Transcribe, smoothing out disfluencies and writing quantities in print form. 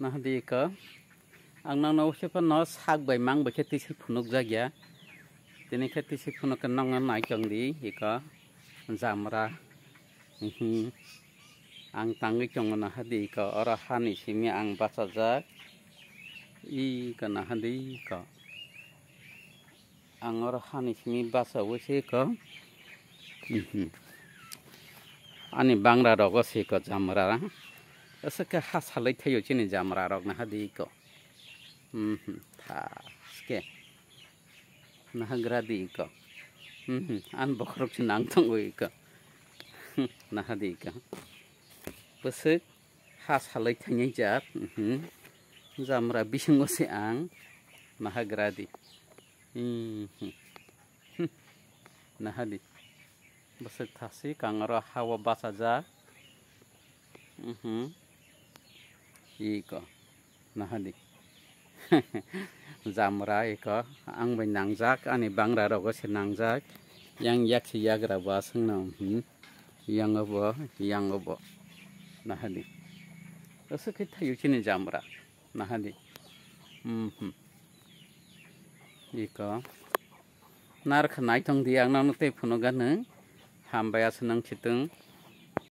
Nah di ke ang nang nau siapa no sak bai mang bai kheti sil phunuk jagya tini kheti sil phunuk ke nang nai chang di ika jamra ang tangi chong na hadi ka ora hani simi ang basajak I kana hadi ka ang ora hani simi basa wese ka ani bangra rogo se ka jamra asa ka hasalai thayo chini jamra rog na hadi ka ske nah gradi ka an bokrok nang tongoi ka nah hadi ka besek hasalai thanyai jat jamra bisingo se ang nah gradi nah hadi besek thasi kangara hawa basaja ika nah hadi jamra ika ang bai nangjak ani bangra rogo se nangjak yang yaksi yagra ba singna yang obo nah hadi asa ke thayu chini jamra nah hadi ika nar khnai tong di ang nang te phuno gan hambaya senang chitung